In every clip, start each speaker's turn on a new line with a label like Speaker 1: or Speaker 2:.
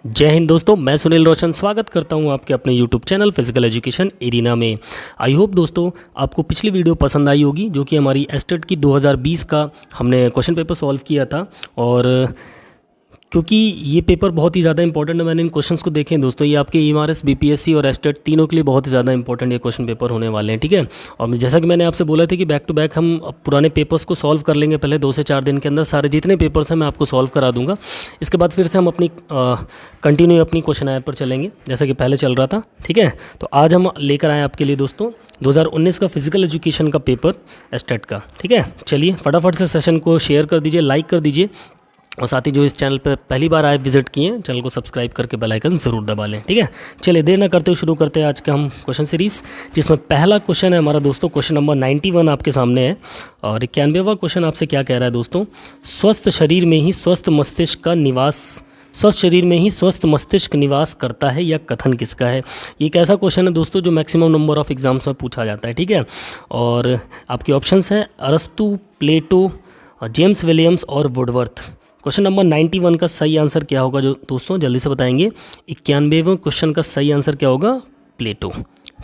Speaker 1: जय हिंद दोस्तों, मैं सुनील रोशन स्वागत करता हूं आपके अपने YouTube channel physical education arena में। आई होप दोस्तों आपको पिछली वीडियो पसंद आई होगी, जो कि हमारी एस्टेट की 2020 का हमने क्वेश्चन पेपर सॉल्व किया था। और क्योंकि ये पेपर बहुत ही ज़्यादा इंपॉर्टेंट है, मैंने इन क्वेश्चंस को देखे हैं दोस्तों। ये आपके EMRS BPSC और एस्टेट तीनों के लिए बहुत ही ज़्यादा इंपॉर्टेंट ये क्वेश्चन पेपर होने वाले हैं, ठीक है। और जैसा कि मैंने आपसे बोला था कि बैक टू बैक हम पुराने पेपर्स को सॉल्व कर लेंगे, पहले 2 से 4 दिन के अंदर सारे जितने पेपर्स हैं मैं आपको सॉल्व करा दूंगा। इसके बाद फिर से हम अपनी कंटिन्यू अपनी क्वेश्चन आयर पर चलेंगे जैसा कि पहले चल रहा था, ठीक है। तो आज हम लेकर आए आपके लिए दोस्तों 2019 का फिजिकल एजुकेशन का पेपर एस्टेट का, ठीक है। चलिए फटाफट से सेशन को शेयर कर दीजिए, लाइक कर दीजिए, और साथ ही जो इस चैनल पर पहली बार आए विजिट किए हैं चैनल को सब्सक्राइब करके बेल आइकन ज़रूर दबा लें, ठीक है। चलिए देर ना करते हुए शुरू करते हैं आज का हम क्वेश्चन सीरीज़, जिसमें पहला क्वेश्चन है हमारा दोस्तों क्वेश्चन नंबर 91 आपके सामने है। और 91वां क्वेश्चन आपसे क्या कह रहा है दोस्तों, स्वस्थ शरीर में ही स्वस्थ मस्तिष्क निवास करता है, यह कथन किसका है। ये एक ऐसा क्वेश्चन है दोस्तों जो मैक्सिमम नंबर ऑफ एग्जाम्स में पूछा जाता है, ठीक है। और आपके ऑप्शंस हैं अरस्तु, प्लेटो, जेम्स विलियम्स और वुडवर्थ। क्वेश्चन नंबर 91 का सही आंसर क्या होगा जो दोस्तों जल्दी से बताएंगे। 91वें क्वेश्चन का सही आंसर क्या होगा, प्लेटो,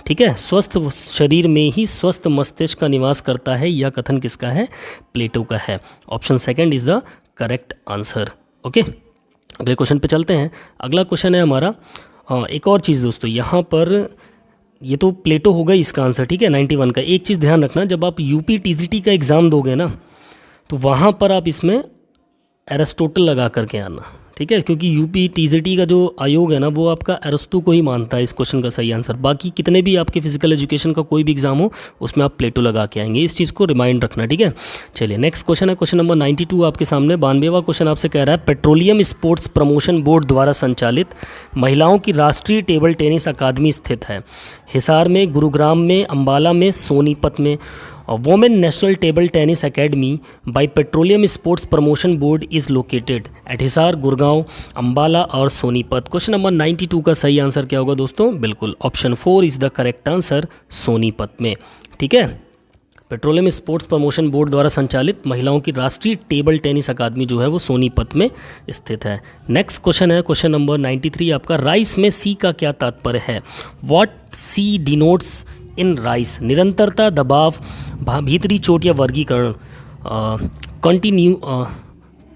Speaker 1: ठीक है। स्वस्थ शरीर में ही स्वस्थ मस्तिष्क का निवास करता है, यह कथन किसका है, प्लेटो का है। Option second is the correct answer. Okay, अगले क्वेश्चन पे चलते हैं। अगला क्वेश्चन है हमारा एक और चीज़ दोस्तों, यहाँ पर ये तो प्लेटो होगा इसका आंसर, ठीक है 91 का। एक चीज़ ध्यान रखना, जब आप UP TGT का एग्ज़ाम दोगे ना तो वहाँ पर आप इसमें एरिस्टोटल लगा करके आना, ठीक है। क्योंकि UP TGT का जो आयोग है ना वो आपका अरस्तु को ही मानता है इस क्वेश्चन का सही आंसर। बाकी कितने भी आपके फिजिकल एजुकेशन का कोई भी एग्जाम हो उसमें आप प्लेटो लगा के आएंगे, इस चीज़ को रिमाइंड रखना, ठीक है। चलिए नेक्स्ट क्वेश्चन है क्वेश्चन नंबर 92 आपके सामने। 92वां क्वेश्चन आपसे कह रहा है पेट्रोलियम स्पोर्ट्स प्रमोशन बोर्ड द्वारा संचालित महिलाओं की राष्ट्रीय टेबल टेनिस अकादमी स्थित है हिसार में, गुरुग्राम में, अम्बाला में, सोनीपत में। Women national table tennis academy by petroleum sports promotion board is located at Hisar, Gurgaon, Ambala और सोनीपत। क्वेश्चन नंबर 92 का सही आंसर क्या होगा दोस्तों, बिल्कुल option 4 is the correct answer, Sonipat में, ठीक है। पेट्रोलियम स्पोर्ट्स प्रमोशन बोर्ड द्वारा संचालित महिलाओं की राष्ट्रीय टेबल टेनिस अकादमी जो है वो सोनीपत में स्थित है। नेक्स्ट क्वेश्चन है क्वेश्चन नंबर 93 आपका, राइस में सी का क्या तात्पर्य है। What C denotes in RICE, निरंतरता, दबाव, भीतरी चोट या वर्गीकरण,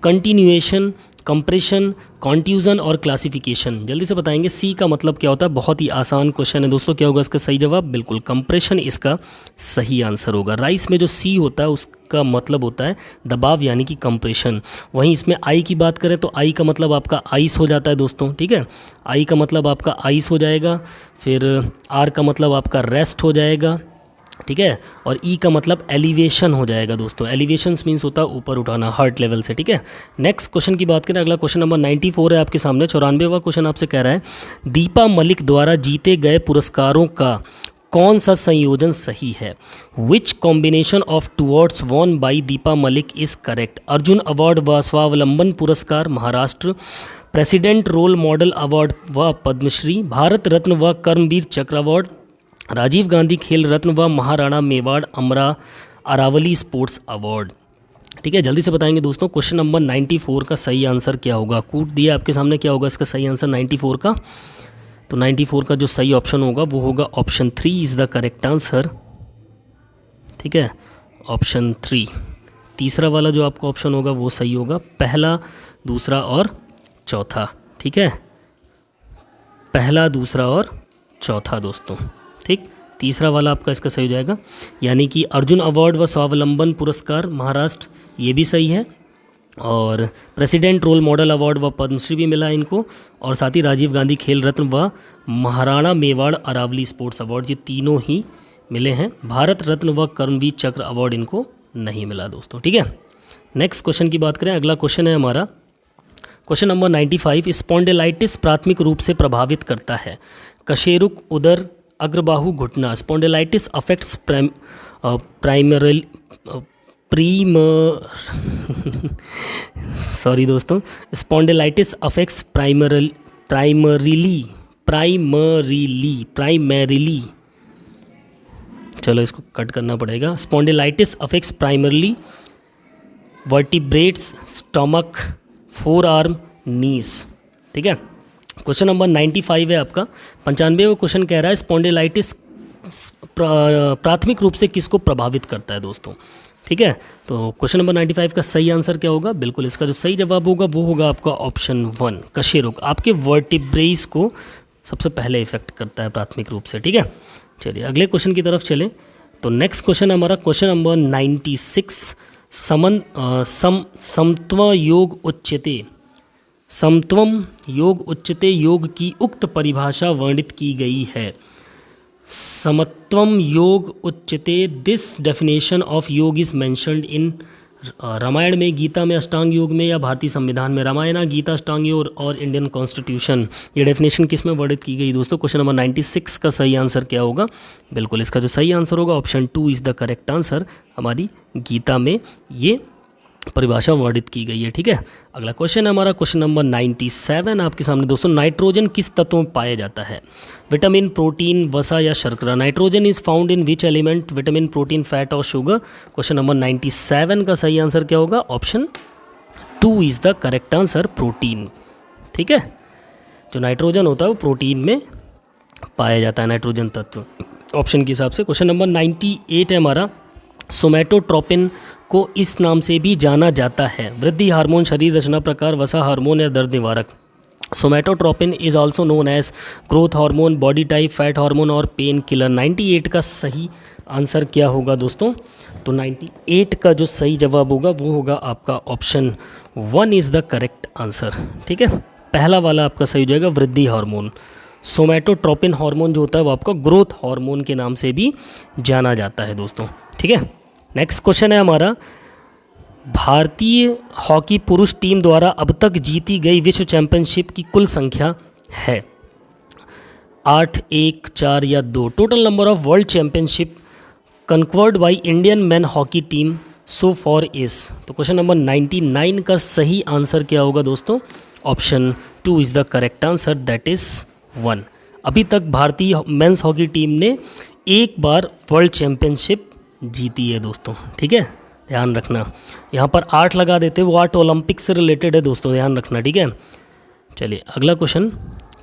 Speaker 1: कंटिन्यूएशन, कंप्रेशन, कॉन्ट्यूजन और क्लासिफिकेशन। जल्दी से बताएंगे सी का मतलब क्या होता है। बहुत ही आसान क्वेश्चन है दोस्तों, क्या होगा इसका सही जवाब, बिल्कुल कंप्रेशन इसका सही आंसर होगा। राइस में जो सी होता है उसका मतलब होता है दबाव यानी कि कंप्रेशन। वहीं इसमें आई की बात करें तो आई का मतलब आपका आइस हो जाता है दोस्तों, ठीक है। आई का मतलब आपका आइस हो जाएगा, फिर आर का मतलब आपका रेस्ट हो जाएगा, ठीक है। और ई का मतलब एलिवेशन हो जाएगा दोस्तों। एलिवेशन मीन्स होता है ऊपर उठाना हार्ट लेवल से, ठीक है। नेक्स्ट क्वेश्चन की बात करें, अगला क्वेश्चन नंबर 94 है आपके सामने। 94वां क्वेश्चन आपसे कह रहा है दीपा मलिक द्वारा जीते गए पुरस्कारों का कौन सा संयोजन सही है। Which combination of towards won by Deepa Malik is correct. Arjuna award व स्वावलंबन पुरस्कार Maharashtra, president role model award व पद्मश्री, भारत रत्न व कर्मवीर चक्र अवार्ड, राजीव गांधी खेल रत्न व महाराणा मेवाड़ अरावली स्पोर्ट्स अवार्ड, ठीक है। जल्दी से बताएंगे दोस्तों क्वेश्चन नंबर 94 का सही आंसर क्या होगा। कूट दिया आपके सामने, क्या होगा इसका सही आंसर 94 का। तो 94 का जो सही ऑप्शन होगा वो होगा option 3 is the correct answer, ठीक है। ऑप्शन 3 तीसरा वाला जो आपका ऑप्शन होगा वो सही होगा, पहला, दूसरा और चौथा, ठीक है। पहला, दूसरा और चौथा दोस्तों, ठीक। तीसरा वाला आपका इसका सही हो जाएगा, यानी कि अर्जुन अवार्ड व स्वावलंबन पुरस्कार महाराष्ट्र, ये भी सही है। और प्रेसिडेंट रोल मॉडल अवार्ड व पद्मश्री भी मिला इनको, और साथ ही राजीव गांधी खेल रत्न व महाराणा मेवाड़ अरावली स्पोर्ट्स अवार्ड, ये तीनों ही मिले हैं। भारत रत्न व कर्मवीर चक्र अवार्ड इनको नहीं मिला दोस्तों, ठीक है। नेक्स्ट क्वेश्चन की बात करें, अगला क्वेश्चन है हमारा क्वेश्चन नंबर 95। स्पॉन्डिलाइटिस प्राथमिक रूप से प्रभावित करता है कशेरुक, उदर, अग्रबाहु, घुटना। स्पॉन्डिलाइटिस अफेक्ट्स सॉरी दोस्तों, स्पॉन्डिलाइटिस अफेक्ट्स प्राइमरीली, चलो इसको कट करना पड़ेगा। Spondylitis affects primarily vertebrates, stomach, forearm, knees, ठीक है। क्वेश्चन नंबर 95 है आपका। 95वां क्वेश्चन कह रहा है स्पॉन्डिलाइटिस प्राथमिक रूप से किसको प्रभावित करता है दोस्तों। ठीक है, तो क्वेश्चन नंबर 95 का सही आंसर क्या होगा? बिल्कुल इसका जो सही जवाब होगा वो होगा आपका ऑप्शन 1, कशे रोग। आपके वर्टिब्रेस को सबसे पहले इफेक्ट करता है प्राथमिक रूप से। ठीक है, चलिए अगले क्वेश्चन की तरफ चलें। तो नेक्स्ट क्वेश्चन हमारा क्वेश्चन नंबर 96, समत्व योग उच्यते। समत्वम योग उच्यते योग की उक्त परिभाषा वर्णित की गई है। समत्वम योग उच्यते, दिस डेफिनेशन ऑफ योग इज मेंशन्ड इन रामायण में, गीता में, अष्टांग योग में या भारतीय संविधान में। रामायण, गीता, अष्टांग योग और इंडियन कॉन्स्टिट्यूशन, ये डेफिनेशन किस में वर्णित की गई दोस्तों? क्वेश्चन नंबर 96 का सही आंसर क्या होगा? बिल्कुल इसका जो सही आंसर होगा option 2 is the correct answer. हमारी गीता में ये परिभाषा वर्णित की गई है। ठीक है, अगला क्वेश्चन है हमारा क्वेश्चन नंबर 97 आपके सामने दोस्तों। नाइट्रोजन किस तत्व में पाया जाता है? विटामिन, प्रोटीन, वसा या शर्करा? Nitrogen is found in which element? Vitamin, protein, fat और शुगर? क्वेश्चन नंबर 97 का सही आंसर क्या होगा? Option 2 is the correct answer, protein. ठीक है, जो नाइट्रोजन होता है वो प्रोटीन में पाया जाता है, नाइट्रोजन तत्व ऑप्शन के हिसाब से। क्वेश्चन नंबर 98 है हमारा। सोमैटोट्रोपिन को इस नाम से भी जाना जाता है। वृद्धि हार्मोन, शरीर रचना प्रकार, वसा हार्मोन या दर्द निवारक? Somatotropin is also known as growth hormone, body type, fat hormone और पेन किलर। 98 का सही आंसर क्या होगा दोस्तों? तो 98 का जो सही जवाब होगा वो होगा आपका option 1 is the correct answer. ठीक है, पहला वाला आपका सही हो जाएगा, वृद्धि हार्मोन। सोमैटोट्रोपिन हार्मोन जो होता है वो आपका ग्रोथ हार्मोन के नाम से भी जाना जाता है दोस्तों। ठीक है, नेक्स्ट क्वेश्चन है हमारा। भारतीय हॉकी पुरुष टीम द्वारा अब तक जीती गई विश्व चैंपियनशिप की कुल संख्या है 8, 1, 4 या 2? Total number of world championship conquered by Indian man hockey team so far is? तो क्वेश्चन नंबर 99 का सही आंसर क्या होगा दोस्तों? Option 2 is the correct answer, that is 1। अभी तक भारतीय मेंस हॉकी टीम ने एक बार वर्ल्ड चैंपियनशिप जीती है दोस्तों। ठीक है, ध्यान रखना। यहाँ पर 8 लगा देते, वो 8 ओलंपिक से रिलेटेड है दोस्तों, ध्यान रखना। ठीक है, चलिए अगला क्वेश्चन,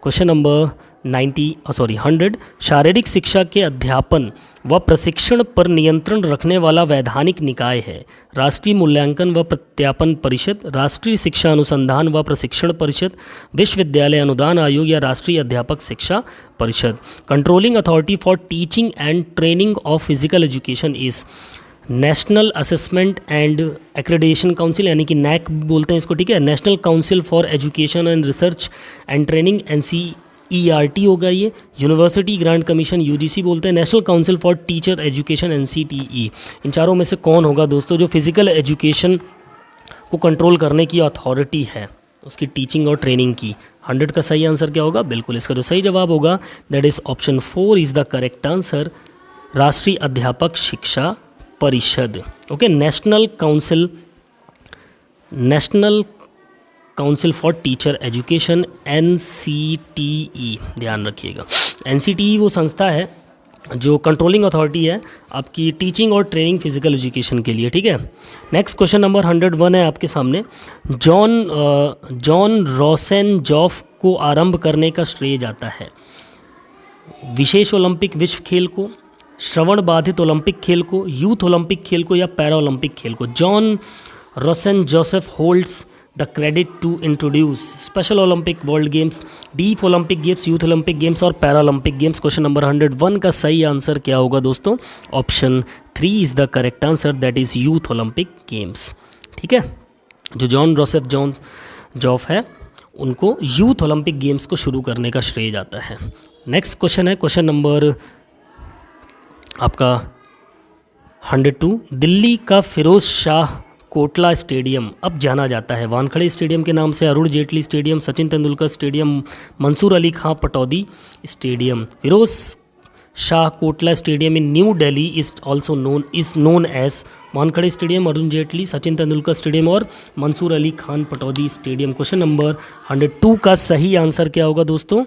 Speaker 1: क्वेश्चन नंबर 100। शारीरिक शिक्षा के अध्यापन व प्रशिक्षण पर नियंत्रण रखने वाला वैधानिक निकाय है? राष्ट्रीय मूल्यांकन व प्रत्यापन परिषद, राष्ट्रीय शिक्षा अनुसंधान व प्रशिक्षण परिषद, विश्वविद्यालय अनुदान आयोग या राष्ट्रीय अध्यापक शिक्षा परिषद? Controlling authority for teaching and training of physical education is national assessment and accreditation council, यानी कि नैक बोलते हैं इसको। ठीक है, national council for education and research and training, NCERT होगा ये। यूनिवर्सिटी ग्रांट कमीशन, UGC बोलते हैं। National council for teacher education, NCTE। इन चारों में से कौन होगा दोस्तों जो फिजिकल एजुकेशन को कंट्रोल करने की अथॉरिटी है, उसकी टीचिंग और ट्रेनिंग की? 100 का सही आंसर क्या होगा? बिल्कुल इसका जो सही जवाब होगा that is option 4 is the correct answer, राष्ट्रीय अध्यापक शिक्षा परिषद। Okay, national council for teacher education, NCTE, ध्यान रखिएगा। NCTE वो संस्था है जो कंट्रोलिंग अथॉरिटी है आपकी टीचिंग और ट्रेनिंग फिजिकल एजुकेशन के लिए। ठीक है, नेक्स्ट क्वेश्चन नंबर 101 है आपके सामने। जॉन रोसेनजॉफ को आरंभ करने का श्रेय जाता है विशेष ओलंपिक विश्व खेल को, श्रवण बाधित ओलंपिक खेल को, यूथ ओलंपिक खेल को या पैरा ओलंपिक खेल को? John Rosenjoff holds the credit to introduce special Olympic world games, deep Olympic games, youth Olympic games और para Olympic games? Question number 101 का सही आंसर क्या होगा दोस्तों? Option 3 is the correct answer, that is youth Olympic games. ठीक है, जो John रोसेनजॉफ है उनको यूथ ओलंपिक गेम्स को शुरू करने का श्रेय जाता है। नेक्स्ट क्वेश्चन है क्वेश्चन नंबर आपका 102। दिल्ली का फिरोज शाह कोटला स्टेडियम अब जाना जाता है वानखड़े स्टेडियम के नाम से, Arun Jaitley stadium, Sachin Tendulkar stadium, Mansoor Ali Khan Pataudi stadium? Feroz Shah Kotla stadium in new Delhi is also known as Wankhede stadium, Arun Jaitley, Sachin Tendulkar stadium और Mansoor Ali Khan Pataudi stadium? Question number 102 का सही आंसर क्या होगा दोस्तों?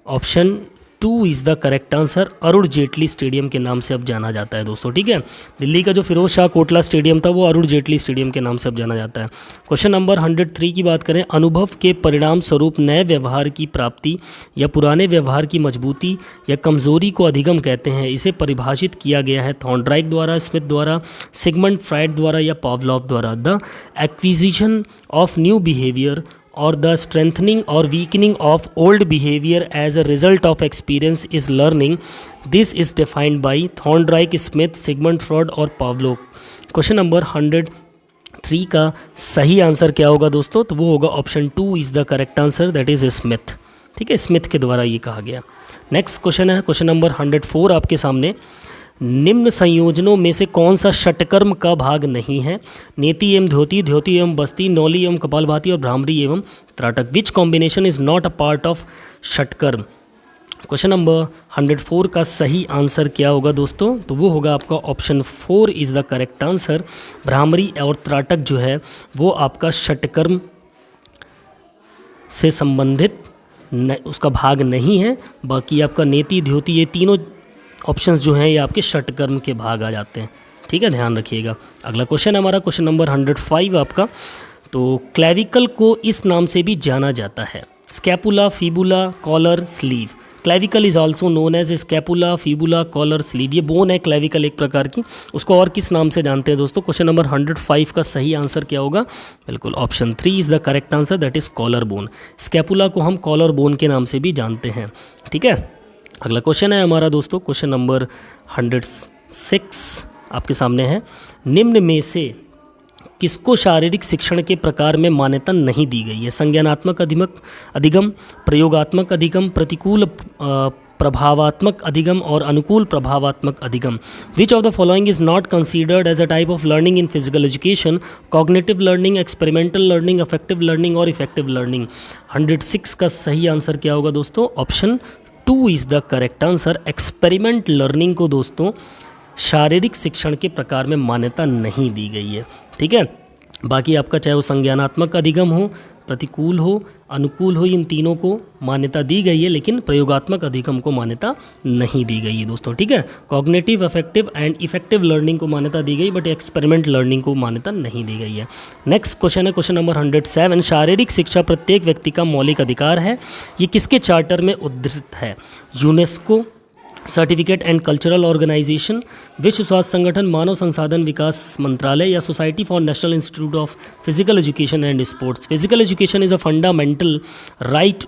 Speaker 1: Option 2 is the correct answer. Arun Jaitley stadium के नाम से अब जाना जाता है दोस्तों, ठीक है। दिल्ली का जो फिरोज शाह कोटला स्टेडियम था वो अरुण जेटली स्टेडियम के नाम से अब जाना जाता है। क्वेश्चन नंबर 103 की बात करें, अनुभव के परिणाम स्वरूप नए व्यवहार की प्राप्ति या पुराने व्यवहार की मजबूती या कमजोरी को अधिगम कहते हैं। इसे परिभाषित किया गया है थॉर्नडाइक द्वारा, स्मिथ द्वारा, सिगमंड फ्राइड द्वारा या पावलोव द्वारा। The acquisition of new behaviour or the strengthening or weakening of old behavior as a result of experience is learning. This is defined by Thorndike, Smith, Sigmund Freud और Pavlov। Question number 103 का सही answer क्या होगा दोस्तों? तो वो होगा option 2 is the correct answer, that is Smith, ठीक है। स्मिथ के द्वारा ये कहा गया। नेक्स्ट क्वेश्चन है क्वेश्चन नंबर 104 आपके सामने। निम्न संयोजनों में से कौन सा षटकर्म का भाग नहीं है? नेति एवं ध्योति, ध्योति एवं बस्ती, नौली एवं कपालभाति और भ्रामरी एवं trataka. Which combination is not a part of shatkarma? Question number 104 का सही आंसर क्या होगा दोस्तों? तो वो होगा आपका option 4 is the correct answer. Bhramari और त्राटक जो है वो आपका षटकर्म से संबंधित उसका भाग नहीं है। बाकी आपका नेति, ध्योति, ये तीनों ऑप्शंस जो हैं ये आपके षटकर्म के भाग आ जाते हैं, ठीक है, ध्यान रखिएगा। अगला क्वेश्चन है हमारा क्वेश्चन नंबर 105 आपका। तो क्लेविकल को इस नाम से भी जाना जाता है, scapula, fibula, collar, sleeve. Clavicle is also known as scapula, fibula, collar, sleeve. ये बोन है क्लेविकल एक प्रकार की, उसको और किस नाम से जानते हैं दोस्तों? क्वेश्चन नंबर 105 का सही आंसर क्या होगा? बिल्कुल option 3 is the correct answer, that is collar bone. Scapula को हम कॉलर बोन के नाम से भी जानते हैं, ठीक है। अगला क्वेश्चन है हमारा दोस्तों क्वेश्चन नंबर 106 आपके सामने है। निम्न में से किसको शारीरिक शिक्षण के प्रकार में मान्यता नहीं दी गई है? संज्ञानात्मक अधिगम, प्रयोगात्मक अधिगम, प्रतिकूल प्रभावात्मक अधिगम और अनुकूल प्रभावात्मक अधिगम। Which of the following is not considered as a type of learning in physical education? Cognitive learning, experimental learning, affective learning और इफेक्टिव लर्निंग। 106 का सही आंसर क्या होगा दोस्तों? Option 2 is the correct answer. Experiment learning को दोस्तों शारीरिक शिक्षण के प्रकार में मान्यता नहीं दी गई है, ठीक है। बाकी आपका चाहे वो संज्ञानात्मक अधिगम हो, प्रतिकूल हो, अनुकूल हो, इन तीनों को मान्यता दी गई है, लेकिन प्रयोगात्मक अधिगम को मान्यता नहीं दी गई है दोस्तों, ठीक है। Cognitive, affective and effective learning को मान्यता दी गई, बट एक्सपेरिमेंट लर्निंग को मान्यता नहीं दी गई है। नेक्स्ट क्वेश्चन है क्वेश्चन नंबर 107। शारीरिक शिक्षा प्रत्येक व्यक्ति का मौलिक अधिकार है, ये किसके चार्टर में उद्धृत है? UNESCO, certificate and cultural organization, विश्व स्वास्थ्य संगठन, मानव संसाधन विकास मंत्रालय या society for national institute of physical education and sports. Physical education is a fundamental right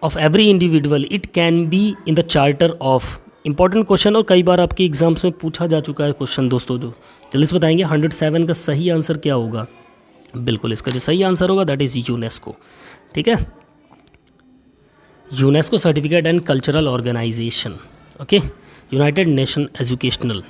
Speaker 1: of every individual, it can be in the charter of. Important question और कई बार आपके एग्जाम्स में पूछा जा चुका है क्वेश्चन दोस्तों, जो जल्दी से बताएंगे 107 का सही आंसर क्या होगा? बिल्कुल इसका जो सही आंसर होगा दैट इज़ यूनेस्को, ठीक है। UNESCO certificate and cultural organization, okay, united nation educational.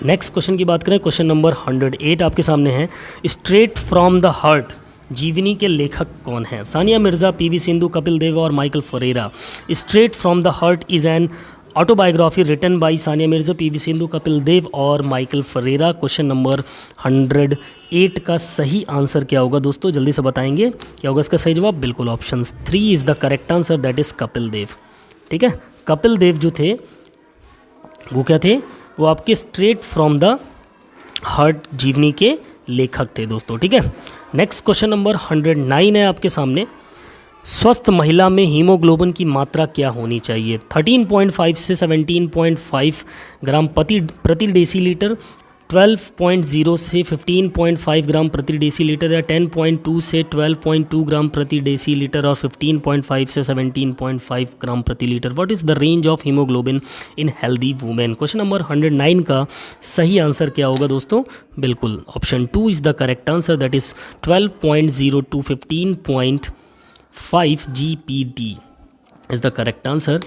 Speaker 1: Next question की बात करें क्वेश्चन नंबर 108 आपके सामने है। स्ट्रेट फ्रॉम द हार्ट जीवनी के लेखक कौन है? सानिया मिर्ज़ा, पीवी सिंधु, कपिल देव और Michael Ferreira. Straight from the heart is an autobiography written by Sania Mirza, PV Sindhu, Kapil Dev और माइकल फरेरा। क्वेश्चन नंबर 108 का सही आंसर क्या होगा दोस्तों? जल्दी से बताएंगे क्या होगा इसका सही जवाब? बिल्कुल option 3 is the correct answer, that is Kapil Dev, ठीक है। कपिल देव जो थे वो क्या थे? वो आपके स्ट्रेट फ्रॉम द हार्ट जीवनी के लेखक थे दोस्तों, ठीक है। नेक्स्ट क्वेश्चन नंबर 109 है आपके सामने। स्वस्थ महिला में हीमोग्लोबिन की मात्रा क्या होनी चाहिए? 13.5 से 17.5 ग्राम प्रति डेसीलीटर, 12.0 से 15.5 ग्राम प्रति डेसीलीटर या 10.2 से 12.2 ग्राम प्रति डेसीलीटर और 15.5 से 17.5 ग्राम प्रति litre. What is the range of haemoglobin in healthy women? Question number 109 का सही आंसर क्या होगा दोस्तों? बिल्कुल option 2 is the correct answer, that is 12.0 to 15.5 GPD is the correct answer.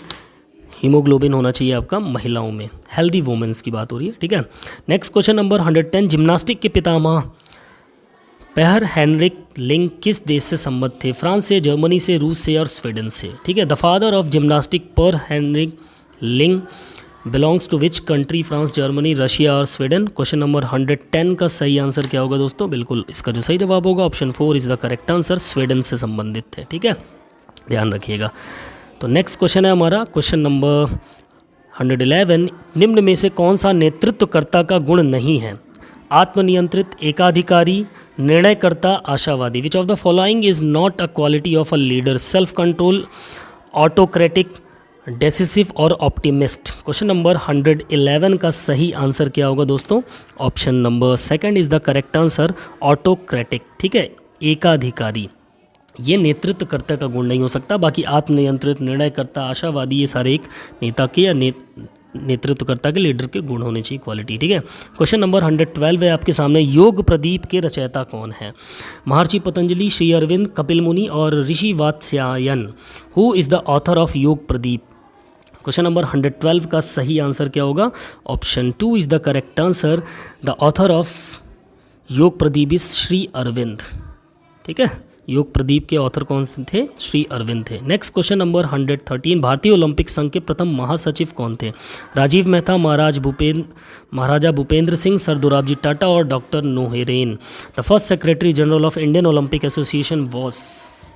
Speaker 1: Haemoglobin होना चाहिए आपका महिलाओं में, हेल्दी वुमेन्स की बात हो रही है, ठीक है। Next question number 110। जिम्नास्टिक के पितामह पेहर हेनरिक लिंग किस देश से संबद्ध थे? फ्रांस से, जर्मनी से, रूस से और स्वीडन से, ठीक है। The father of gymnastic Per Henrik Ling belongs to which country? France, Germany, Russia और स्वीडन। क्वेश्चन नंबर 110 का सही आंसर क्या होगा दोस्तों? बिल्कुल इसका जो सही जवाब होगा option 4 is the correct answer, Sweden से संबंधित है, ठीक है, ध्यान रखिएगा। तो नेक्स्ट क्वेश्चन है हमारा क्वेश्चन नंबर 111, निम्न में से कौन सा नेतृत्वकर्ता का गुण नहीं है? आत्मनियंत्रित, एकाधिकारी, निर्णयकर्ता, आशावादी। विच of the following is not a quality of a leader? Self control, autocratic, decisive और ऑप्टिमिस्ट। क्वेश्चन नंबर 111 का सही आंसर क्या होगा दोस्तों? Option number second is the correct answer, autocratic. ठीक है, एकाधिकारी ये नेतृत्वकर्ता का गुण नहीं हो सकता। बाकी आत्मनियंत्रित, निर्णयकर्ता, आशावादी ये सारे एक नेता के या नेतृत्वकर्ता के, लीडर के गुण होने चाहिए, क्वालिटी। ठीक है, क्वेश्चन नंबर 112 है आपके सामने, योग प्रदीप के रचयिता कौन है? महर्षि पतंजलि, श्री अरविंद, कपिल मुनि और Rishi Vatsyayan. Who is the author of Yog Pradeep? Question number 112 का सही आंसर क्या होगा? Option 2 is the correct answer, the author of Yog Pradeep is Shri Arvind. ठीक है, योग प्रदीप के ऑथर कौन से थे? श्री अरविंद थे। नेक्स्ट क्वेश्चन नंबर 113, भारतीय ओलंपिक संघ के प्रथम महासचिव कौन थे? राजीव मेहता, महाराजा भूपेंद्र सिंह, सर दोराबजी टाटा और doctor Noehren. The first secretary general of Indian Olympic association was.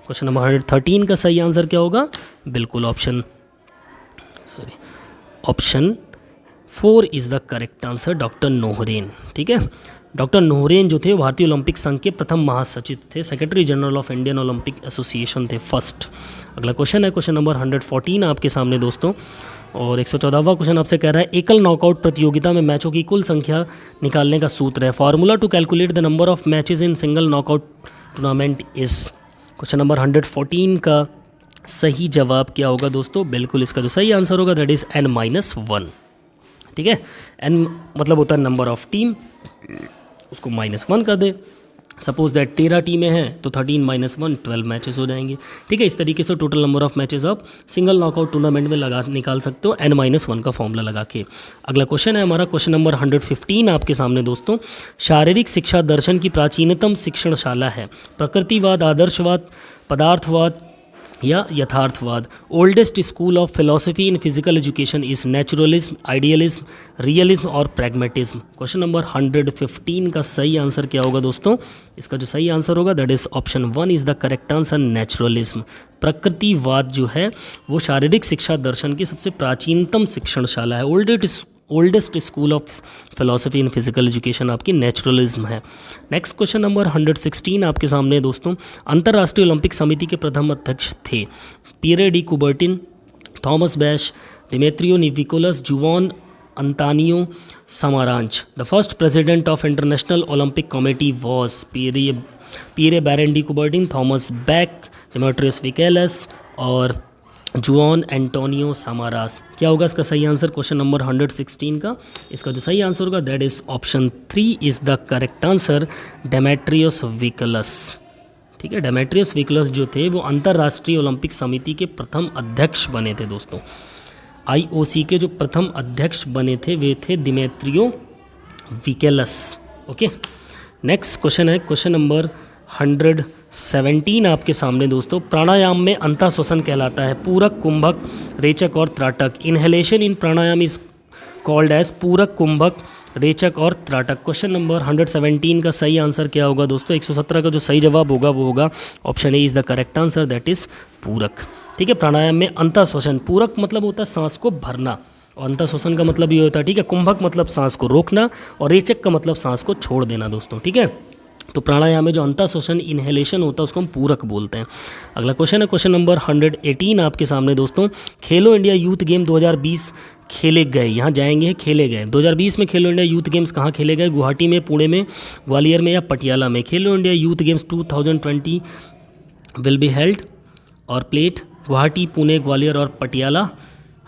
Speaker 1: Question number 113 का सही आंसर क्या होगा? बिल्कुल option 4 is the correct answer, doctor Noehren. ठीक है, डॉक्टर नोहरेन जो थे वो भारतीय ओलंपिक संघ के प्रथम महासचिव थे, secretary general of Indian Olympic association थे फर्स्ट। अगला क्वेश्चन है क्वेश्चन नंबर 114 आपके सामने दोस्तों, और 114वां क्वेश्चन आपसे कह रहा है, एकल नॉकआउट प्रतियोगिता में मैचों की कुल संख्या निकालने का सूत्र है। Formula to calculate the number of matches in single knockout tournament is. Question number 114 का सही जवाब क्या होगा दोस्तों? बिल्कुल इसका जो सही आंसर होगा दैट इज़ n-1। ठीक है, n मतलब होता है नंबर ऑफ टीम, उसको -1 कर दे। सपोज दैट 13 टीमें हैं तो 13 - 1 12 मैचेस हो जाएंगे। ठीक है, इस तरीके से टोटल नंबर ऑफ मैचेस आप सिंगल नॉकआउट टूर्नामेंट में निकाल सकते हो n-1 का फॉर्मूला लगा के। अगला क्वेश्चन है हमारा क्वेश्चन नंबर 115 आपके सामने दोस्तों, शारीरिक शिक्षा दर्शन की प्राचीनतम शिक्षणशाला है? प्रकृतिवाद, आदर्शवाद, पदार्थवाद या यथार्थवाद। Oldest school of philosophy in physical education is naturalism, idealism, realism और प्रैग्मेटिज्म। क्वेश्चन नंबर 115 का सही आंसर क्या होगा दोस्तों? इसका जो सही आंसर होगा that is option 1 is the correct answer, naturalism. प्रकृतिवाद जो है वो शारीरिक शिक्षा दर्शन की सबसे प्राचीनतम शिक्षणशाला है। Oldest school of philosophy in physical education आपकी नेचुरलिज्म है। नेक्स्ट क्वेश्चन नंबर 116 आपके सामने दोस्तों, अंतर्राष्ट्रीय ओलंपिक समिति के प्रथम अध्यक्ष थे? Pierre de Coubertin, Thomas Bach, Demetrio Nicolas, Juan Antonio Samaranch. The first president of international Olympic committee was? Pierre baron de Coubertin, Thomas Bach, Demetrius Vikelas और जुआन एंटोनियो सामारास। क्या होगा इसका सही आंसर क्वेश्चन नंबर 116 का? इसका जो सही answer होगा that is option 3 is the correct answer, Demetrius Vikelas. ठीक है, डेमेट्रियस विकलस जो थे वो अंतर्राष्ट्रीय ओलंपिक समिति के प्रथम अध्यक्ष बने थे दोस्तों। IOC के जो प्रथम अध्यक्ष बने थे वे थे दिमेत्रियो विकेलस। ओके, नेक्स्ट क्वेश्चन है क्वेश्चन नंबर 117 आपके सामने दोस्तों, प्राणायाम में अंतः श्वसन कहलाता है? पूरक, कुंभक, रेचक और trataka. Inhalation in pranayama is called as puraka, kumbhaka, rechaka और त्राटक। क्वेश्चन नंबर 117 का सही आंसर क्या होगा दोस्तों? 117 का जो सही जवाब होगा वो होगा option A is the correct answer, that is पूरक। ठीक है, प्राणायाम में अंतः श्वसन, पूरक मतलब होता है सांस को भरना और अंतः श्वसन का मतलब ये होता है, ठीक है, कुंभक मतलब सांस को रोकना और रेचक का मतलब सांस को छोड़ देना दोस्तों। ठीक है, तो प्राणायाम में जो अंतः श्वसन इनहेलेशन होता है उसको हम पूरक बोलते हैं। अगला क्वेश्चन है क्वेश्चन नंबर 118 आपके सामने दोस्तों, खेलो इंडिया यूथ गेम 2020 खेले गए, यहाँ जाएंगे खेले गए। 2020 में खेलो इंडिया यूथ गेम्स कहाँ खेले गए? गुवाहाटी में, पुणे में, ग्वालियर में या पटियाला में? खेलो India youth games 2020 will be held और प्लेट गुवाहाटी, पुणे, ग्वालियर और पटियाला।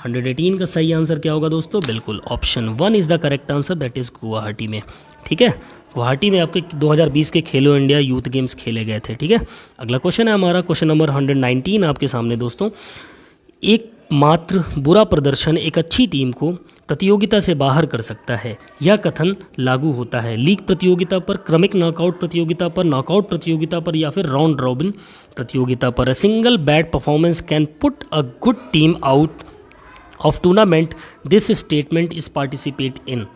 Speaker 1: 118 का सही आंसर क्या होगा दोस्तों? बिल्कुल option 1 is the correct answer, that is Guwahati में। ठीक है, गुवाहाटी में आपके 2020 के खेलो इंडिया यूथ गेम्स खेले गए थे। ठीक है, अगला क्वेश्चन है हमारा क्वेश्चन नंबर 119 आपके सामने दोस्तों, एक मात्र बुरा प्रदर्शन एक अच्छी टीम को प्रतियोगिता से बाहर कर सकता है, यह कथन लागू होता है लीग प्रतियोगिता पर, क्रमिक नॉकआउट प्रतियोगिता पर, नॉकआउट प्रतियोगिता पर या फिर राउंड रॉबिन प्रतियोगिता पर। A single bed performance can put a good team out of tournament, this statement is participate in.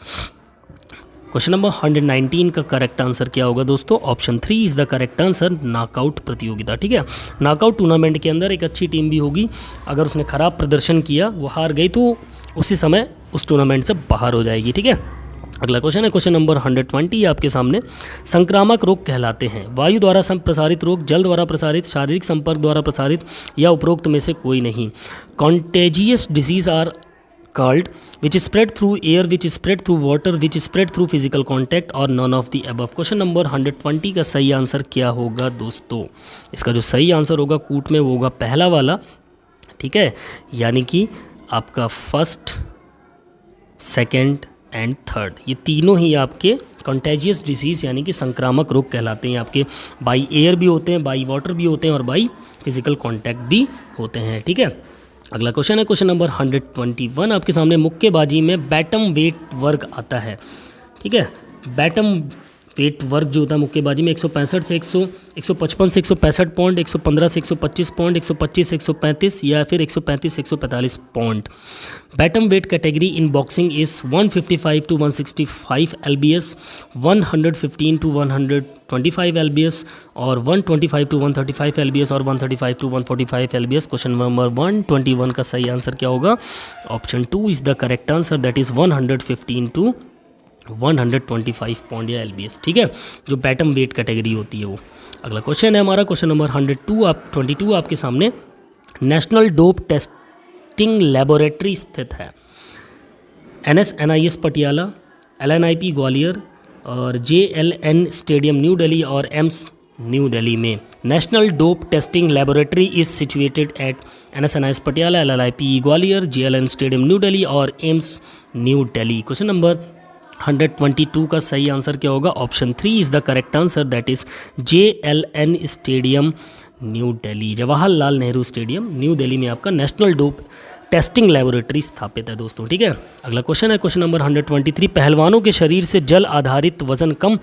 Speaker 1: Question number 119 का करेक्ट आंसर क्या होगा दोस्तों? Option 3 is the correct answer, knockout प्रतियोगिता। ठीक है, नॉकआउट टूर्नामेंट के अंदर एक अच्छी टीम भी होगी, अगर उसने खराब प्रदर्शन किया, वो हार गई, तो उसी समय उस टूर्नामेंट से बाहर हो जाएगी। ठीक है, अगला क्वेश्चन है क्वेश्चन नंबर 120 आपके सामने। संक्रामक रोग कहलाते हैं वायु द्वारा प्रसारित रोग, जल द्वारा प्रसारित, शारीरिक संपर्क द्वारा प्रसारित या उपरोक्त में से कोई नहीं। Contagious disease are called which spread through air, which spread through water, which spread through physical contact और none of the above. Question number 120 का सही आंसर क्या होगा दोस्तों? इसका जो सही आंसर होगा कूट में वो होगा पहला वाला। ठीक है, यानी कि आपका फर्स्ट, सेकेंड एंड थर्ड, ये तीनों ही आपके कंटेजियस डिसीज़ यानी कि संक्रामक रोग कहलाते हैं। आपके बाई एयर भी होते हैं, बाई वाटर भी होते हैं और बाई फिजिकल कांटेक्ट भी होते हैं। ठीक है, अगला क्वेश्चन है क्वेश्चन नंबर 121 आपके सामने। मुक्केबाजी में बैटम वेट वर्ग आता है। ठीक है, बैटम वेट वर्ग जो होता है मुक्केबाजी में 165 से 155 से 165 पॉइंट, 115 से 125 पॉइंट, 125 से 135 या फिर 135 से 145 point. Bantam weight category in boxing is 155 to 165 LBS, 115 to 125 LBS और 125 टू 135 एलबीएस और 135 टू 145 एलबीएस। क्वेश्चन नंबर 121 का सही आंसर क्या होगा? Option 2 is the correct answer, that is 115 to 125 point या एलबीएस। ठीक है, जो बैटम वेट कैटेगरी होती है वो। अगला क्वेश्चन है हमारा क्वेश्चन नंबर 122 आपके सामने। नेशनल डोप टेस्टिंग लेबोरेटरी स्थित है। NSNIS पटियाला, LNIP ग्वालियर और JLN स्टेडियम न्यू दिल्ली और एम्स न्यू दिल्ली में। National dope testing laboratory is situated at NSNIS Patiala, LNIP Gwalior, JLN stadium new Delhi और AIIMS new Delhi. Question number 122 का सही आंसर क्या होगा? Option 3 is the correct answer, that is JLN stadium new Delhi. Jawaharlal Nehru stadium new Delhi में आपका national dope testing laboratory स्थापित है दोस्तों। ठीक है, अगला क्वेश्चन है क्वेश्चन नंबर 123। पहलवानों के शरीर से जल आधारित वजन कम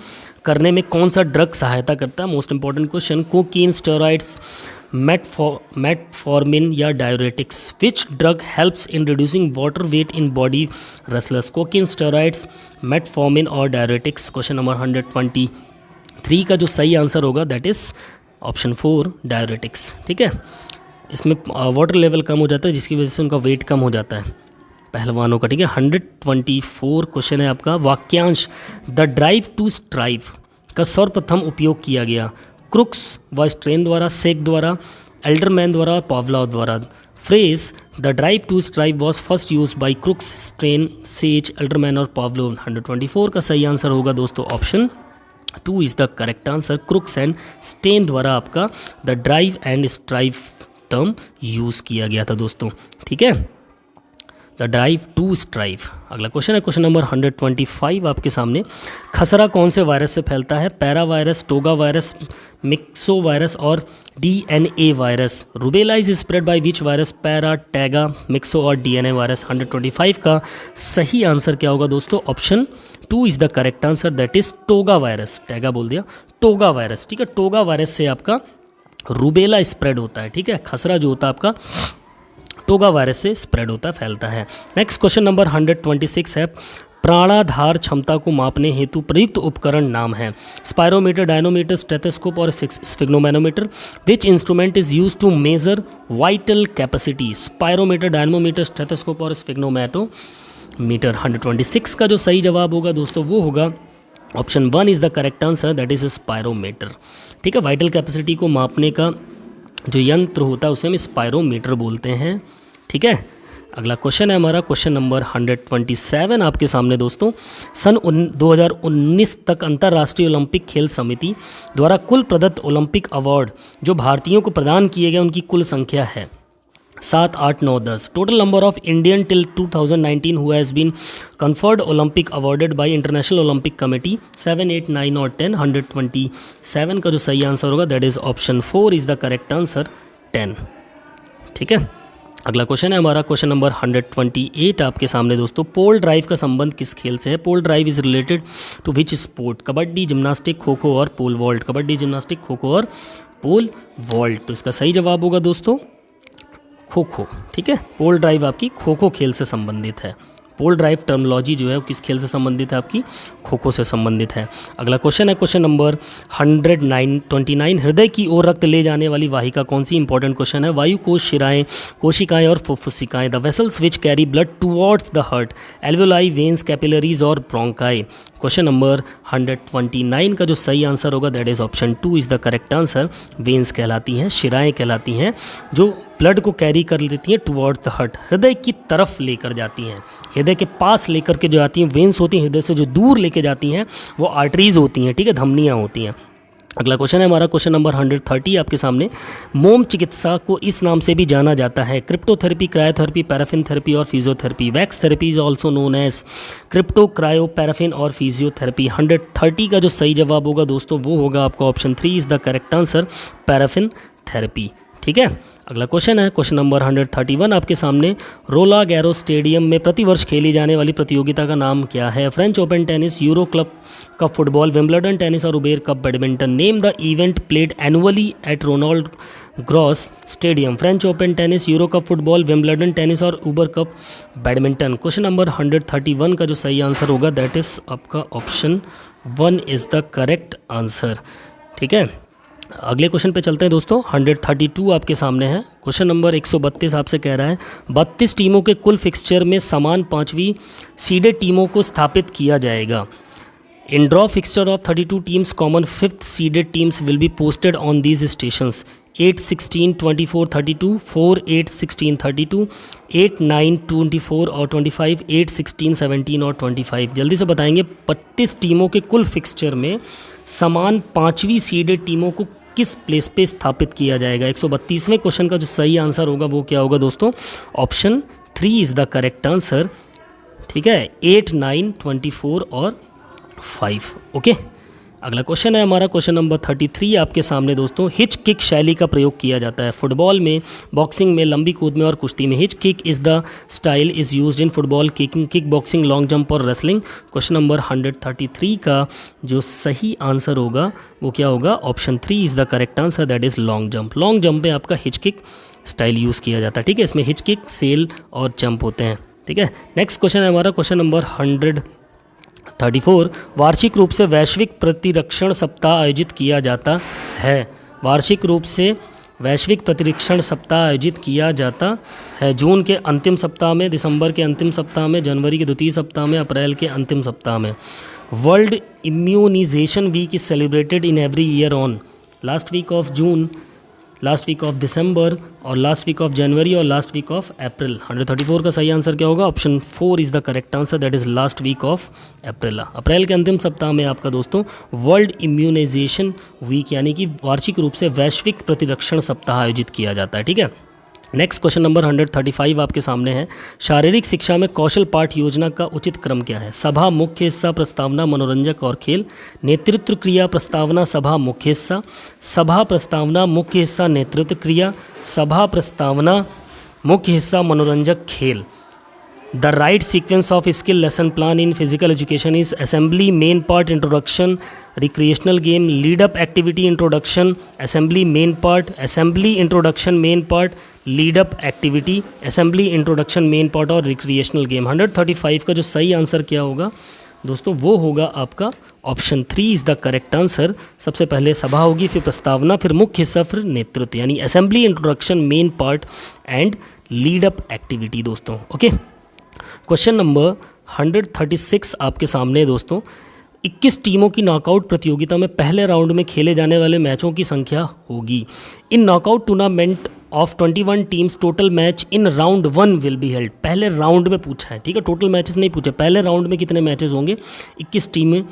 Speaker 1: करने में कौन सा ड्रग सहायता करता है? Most important question. Cocaine, steroids, metformin या diuretics. Which drug helps in reducing water weight in body wrestlers? Cocaine, steroids, metformin और डायरेटिक्स। क्वेश्चन नंबर 123 का जो सही आंसर होगा दैट इज ऑप्शन 4 डायरेटिक्स। ठीक है, इसमें वाटर लेवल कम हो जाता है जिसकी वजह से उनका वेट कम हो जाता है पहलवानों का। ठीक है, 124 क्वेश्चन है आपका। वाक्यांश द ड्राइव टू स्ट्राइव का सर्वप्रथम उपयोग किया गया? क्रुक्स व स्ट्रेन द्वारा, सेक द्वारा, एल्डरमैन द्वारा, पॉवलॉव द्वारा। Phrase the drive to strive was first use by Crooks, Strain, Sage, Alderman और पॉवलॉव। 124 का सही आंसर होगा दोस्तों option 2 is the correct answer. Crooks and Stein द्वारा आपका the drive and strive term use किया गया था दोस्तों। ठीक है, द ड्राइव टू स्ट्राइव। अगला क्वेश्चन है क्वेश्चन नंबर 125 आपके सामने। खसरा कौन से वायरस से फैलता है? Para virus, toga virus, myxo virus और DNA virus. Rubella is spread by which virus? Para, taiga, myxo और DNA वायरस। 125 का सही आंसर क्या होगा दोस्तों? Option 2 is the correct answer, that is toga virus. Taiga बोल दिया, टोगा वायरस। ठीक है, टोगा वायरस से आपका रूबेला स्प्रेड होता है। ठीक है, खसरा जो होता है आपका टोगा वायरस से स्प्रेड होता है, फैलता है। नेक्स्ट क्वेश्चन नंबर 126 है। प्राणाधार क्षमता को मापने हेतु प्रयुक्त उपकरण नाम है? स्पायरोमीटर, डायनोमीटर, स्टेथोस्कोप और sphygmomanometer. Which instrument is use to measure vital capacity? Spirometer, dynamometer, stethoscope और स्फिग्नोमैनोमीटर। 126 का जो सही जवाब होगा दोस्तों वो होगा option 1 is the correct answer, that is spirometer. ठीक है, वाइटल कैपेसिटी को मापने का जो यंत्र होता है उसे हम स्पायरोमीटर बोलते हैं। ठीक है, अगला क्वेश्चन है हमारा क्वेश्चन नंबर 127 आपके सामने दोस्तों। सन 2019 तक अंतर्राष्ट्रीय ओलंपिक खेल समिति द्वारा कुल प्रदत्त ओलंपिक अवार्ड जो भारतीयों को प्रदान किए गए उनकी कुल संख्या है 7, 8, 9, 10। Total number of Indian till 2019 who has been conferred Olympic awarded by International Olympic Committee 7, 8, 9 और 10। 127 का जो सही आंसर होगा that is option 4 is the correct answer, 10। ठीक है, अगला क्वेश्चन है हमारा क्वेश्चन नंबर 128 आपके सामने दोस्तों। पोल ड्राइव का संबंध किस खेल से है? Pole drive is related to which sport? Kabaddi, gymnastic, kho kho और pole vault. Kabaddi, gymnastic, kho kho और पोल वॉल्ट। तो इसका सही जवाब होगा दोस्तों खो खो। ठीक है, पोल ड्राइव आपकी खो खो खेल से संबंधित है। पोल ड्राइव टर्मिनोलॉजी जो है वो किस खेल से संबंधित है? आपकी खो खो से संबंधित है। अगला क्वेश्चन है क्वेश्चन नंबर 129। हृदय की ओर रक्त ले जाने वाली वाहिका कौन सी? इंपॉर्टेंट क्वेश्चन है। वायु कोश, शिराएं, कोशिकाएं और फुफ्फुसिकाएं। The vessels which carry blood towards the heart, alveoli, veins, capillaries और ब्रोंकाई। क्वेश्चन नंबर 129 का जो सही आंसर होगा that is option 2 is the correct answer. Veins कहलाती हैं, शिराएं कहलाती हैं, जो ब्लड को कैरी कर लेती हैं टुवर्ड्स द हार्ट, हृदय की तरफ लेकर जाती हैं, हृदय के पास लेकर के जो आती हैं। वेन्स होती हैं हृदय से जो दूर लेके जाती हैं, वो आर्टरीज होती हैं, ठीक है, धमनियाँ होती हैं। अगला क्वेश्चन है हमारा क्वेश्चन नंबर 130 आपके सामने। मोम चिकित्सा को इस नाम से भी जाना जाता है? क्रिप्टोथेरेपी, क्रायोथेरेपी, पैराफिन थेरेपी और physiotherapy. Wax therapy is also known as crypto, cryo, paraffin और फिजियोथेरेपी। 130 का जो सही जवाब होगा दोस्तों वो होगा आपका option 3 is the correct answer, paraffin therapy. ठीक है, अगला क्वेश्चन है क्वेश्चन नंबर 131 आपके सामने। रोला गैरो स्टेडियम में प्रतिवर्ष खेली जाने वाली प्रतियोगिता का नाम क्या है? French Open tennis, Euro club cup football, Wimbledon tennis और Uber Cup badminton. Name the event played annually at Roland Garros stadium. French Open tennis, Euro cup football, Wimbledon tennis और Uber Cup badminton. Question number 131 का जो सही answer होगा that is आपका option 1 is the correct answer. ठीक है, अगले question पे चलते हैं दोस्तों। 132 आपके सामने है। क्वेश्चन नंबर 132 आपसे कह रहा है 32 टीमों के कुल फिक्सचर में समान 5वीं सीडेड टीमों को स्थापित किया जाएगा। In draw fixture of 32 teams common 5th seeded teams will be posted on these stations. 8, 16, 24, 32, 4, 8, 16, 32, 8, 9, 24 और 25, 8, 16, 17 और 25। जल्दी से बताएंगे 32 टीमों के कुल फिक्सचर में समान 5वीं सीडेड टीमों को किस प्लेस पे स्थापित किया जाएगा? 132वें क्वेश्चन का जो सही आंसर होगा वो क्या होगा दोस्तों? Option 3 is the correct answer. ठीक है, 8, 9, 24 और 5। ओके, अगला क्वेश्चन है हमारा क्वेश्चन नंबर 33 आपके सामने दोस्तों। हिच किक शैली का प्रयोग किया जाता है फुटबॉल में, बॉक्सिंग में, लंबी कूद में और कुश्ती में। Hitch kick is the style is used in football, kicking, kick boxing, long jump और रेसलिंग। क्वेश्चन नंबर 133 का जो सही आंसर होगा वो क्या होगा? Option 3 is the correct answer that is long jump. Long jump में आपका हिच किक स्टाइल यूज़ किया जाता है। ठीक है, इसमें हिच किक, सेल और जंप होते हैं। ठीक है, नेक्स्ट क्वेश्चन है हमारा क्वेश्चन नंबर 134। वार्षिक रूप से वैश्विक प्रतिरक्षण सप्ताह आयोजित किया जाता है। वार्षिक रूप से वैश्विक प्रतिरक्षण सप्ताह आयोजित किया जाता है जून के अंतिम सप्ताह में, दिसंबर के अंतिम सप्ताह में, जनवरी के द्वितीय सप्ताह में, अप्रैल के अंतिम सप्ताह में। World immunisation week is celebrated in every year on last week of June, last week of December और लास्ट वीक ऑफ जनवरी और लास्ट वीक ऑफ अप्रैल। 134 का सही आंसर क्या होगा? Option 4 is the correct answer that is last week of April. अप्रैल के अंतिम सप्ताह में आपका दोस्तों वर्ल्ड इम्यूनाइजेशन वीक यानी कि वार्षिक रूप से वैश्विक प्रतिरक्षण सप्ताह आयोजित किया जाता है। ठीक है, नेक्स्ट क्वेश्चन नंबर 135 आपके सामने है। शारीरिक शिक्षा में कौशल पाठ योजना का उचित क्रम क्या है? सभा, मुख्य हिस्सा, प्रस्तावना, मनोरंजक और खेल। नेतृत्व क्रिया, प्रस्तावना, सभा, मुख्य हिस्सा। सभा, प्रस्तावना, मुख्य हिस्सा, नेतृत्व क्रिया। सभा, प्रस्तावना, मुख्य हिस्सा, मनोरंजक, खेल। The right sequence of skill lesson plan in physical education is assembly, main part, introduction, recreational game, lead up activity, introduction, assembly, main part, assembly, introduction, main part, lead up activity, assembly, introduction, main part और recreational game। 135 का जो सही answer क्या होगा दोस्तों वो होगा आपका option 3 is the correct answer. सबसे पहले सभा होगी, फिर प्रस्तावना, फिर मुख्य हिस्सा, फिर नेतृत्व यानी assembly, introduction, main part and lead up activity दोस्तों। ओके, क्वेश्चन नंबर 136 आपके सामने है दोस्तों। 21 टीमों की नॉकआउट प्रतियोगिता में पहले राउंड में खेले जाने वाले मैचों की संख्या होगी। In knockout tournament of 21 teams total match in round 1 will be held. पहले राउंड में पूछा है, ठीक है, टोटल मैचेस नहीं पूछे। पहले राउंड में कितने मैचेस होंगे? 21 टीमें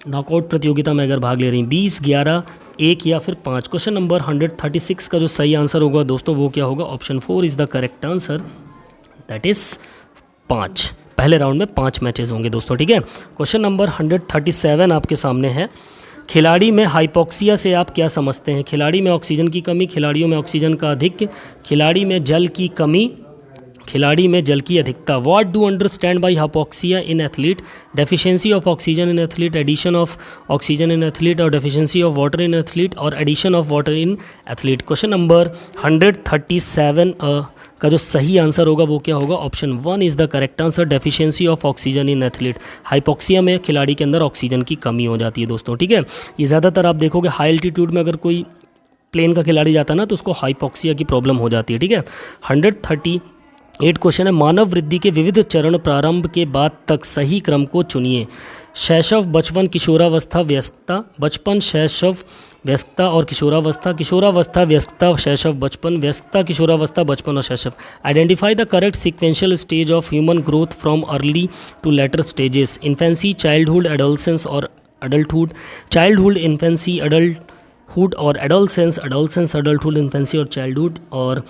Speaker 1: नॉकआउट प्रतियोगिता में अगर भाग ले रही हैं, 20, 11, 1 या फिर 5। क्वेश्चन नंबर 136 का जो सही आंसर होगा दोस्तों वो क्या होगा? Option 4 is the correct answer that is 5। पहले राउंड में 5 मैचेस होंगे दोस्तों। ठीक है, क्वेश्चन नंबर 137 आपके सामने है। खिलाड़ी में हाइपोक्सिया से आप क्या समझते हैं? खिलाड़ी में ऑक्सीजन की कमी, खिलाड़ियों में ऑक्सीजन का अधिक, खिलाड़ी में जल की कमी, खिलाड़ी में जल की अधिकता। What do understand by hypoxia in athlete? Deficiency of oxygen in athlete, addition of oxygen in athlete, और deficiency of water in athlete, और addition of water in athlete. Question number 137 का जो सही आंसर होगा वो क्या होगा? Option 1 is the correct answer, deficiency of oxygen in athlete. Hypoxia में खिलाड़ी के अंदर ऑक्सीजन की कमी हो जाती है दोस्तों, ठीक है। ये ज़्यादातर आप देखोगे हाई एल्टीट्यूड में अगर कोई प्लेन का खिलाड़ी जाता है ना तो उसको हाइपोक्सिया की प्रॉब्लम हो जाती है, ठीक है। 138 क्वेश्चन है, मानव वृद्धि के विविध चरण प्रारंभ के बाद तक सही क्रम को चुनिए। शैशव, बचपन, किशोरावस्था, व्यस्तता। बचपन, शैशव, व्यस्तता और किशोरावस्था। किशोरावस्था, व्यस्तता, शैशव, बचपन। व्यस्तता, किशोरावस्था, बचपन और शैशव। Identify the correct sequential stage of human growth from early to later stages. Infancy, childhood, adolescence और अडल्टहुड। चाइल्डहुड, इन्फेंसी, अडल्टहुड और एडोलसेंस, एडोलसेंस, अडल्टहुड, इन्फेंसी और चाइल्डहुड, और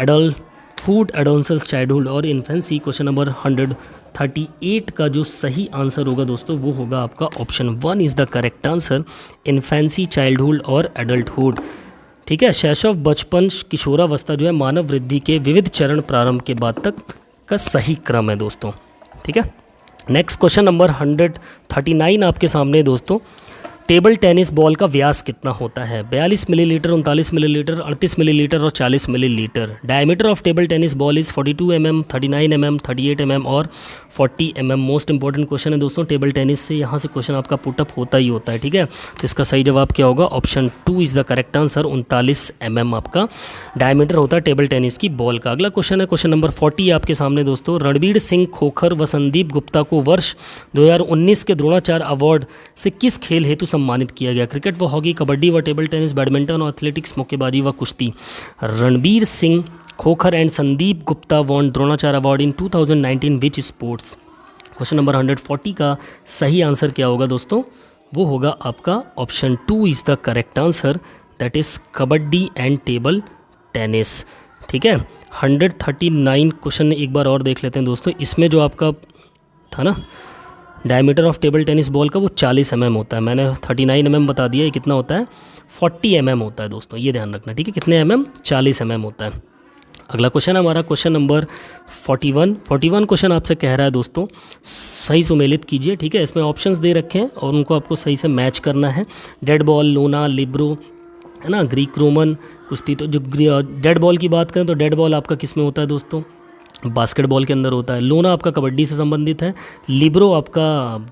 Speaker 1: एडल्टहुड, एडोलसेंस, चाइल्डहुड और इन्फेंसी। क्वेश्चन नंबर 138 का जो सही answer होगा दोस्तों वो होगा आपका option 1 is the correct answer, infancy, childhood और एडल्टहुड, ठीक है। शैशव, बचपन, किशोरावस्था जो है मानव वृद्धि के विविध चरण प्रारंभ के बाद तक का सही क्रम है दोस्तों, ठीक है। नेक्स्ट क्वेश्चन नंबर 139 आपके सामने दोस्तों। टेबल टेनिस बॉल का व्यास कितना होता है? 42 मिलीलीटर, 39 मिलीलीटर, 38 मिलीलीटर और 40 millilitre. Diameter of table tennis ball is 42 mm, 39 mm, 38 mm और 40 mm। मोस्ट इंपॉर्टेंट क्वेश्चन है दोस्तों, टेबल टेनिस से यहाँ से क्वेश्चन आपका पुटअप होता ही होता है, ठीक है। तो इसका सही जवाब क्या होगा? Option 2 is the correct answer, 39 mm आपका डायमीटर होता है टेबल टेनिस की बॉल का। अगला क्वेश्चन है क्वेश्चन नंबर 40 आपके सामने दोस्तों। रणबीर सिंह खोखर व संदीप गुप्ता को वर्ष 2019 के द्रोणाचार्य अवार्ड से किस खेल हेतु सम्मानित किया गया? क्रिकेट व हॉकी, कबड्डी व टेबल टेनिस, बैडमिंटन और एथलेटिक्स, मुक्केबाजी व कुश्ती। Ranbir Singh Khokhar and Sandeep Gupta won Dronacharya award in 2019 which sports? Question number 140 का सही आंसर क्या होगा दोस्तों? वो होगा आपका option 2 is the correct answer, that is kabaddi and table tennis, ठीक है। 139 क्वेश्चन एक बार और देख लेते हैं दोस्तों। इसमें जो आपका था ना diameter of table tennis ball का वो 40 mm होता है, मैंने 39 mm बता दिया, ये कितना होता है? 40 mm होता है दोस्तों, ये ध्यान रखना, ठीक है। कितने mm? 40 mm होता है। अगला क्वेश्चन है हमारा क्वेश्चन नंबर 41 क्वेश्चन आपसे कह रहा है दोस्तों सही सुमेलित कीजिए, ठीक है। इसमें ऑप्शंस दे रखे हैं और उनको आपको सही से मैच करना है। डेड बॉल, लोना, लिब्रो, है ना, ग्रीक रोमन कुश्ती। तो जो डेड बॉल की बात करें तो डेड बॉल आपका किस में होता है दोस्तों? बास्केटबॉल के अंदर होता है। लोना आपका कबड्डी से संबंधित है, लिब्रो आपका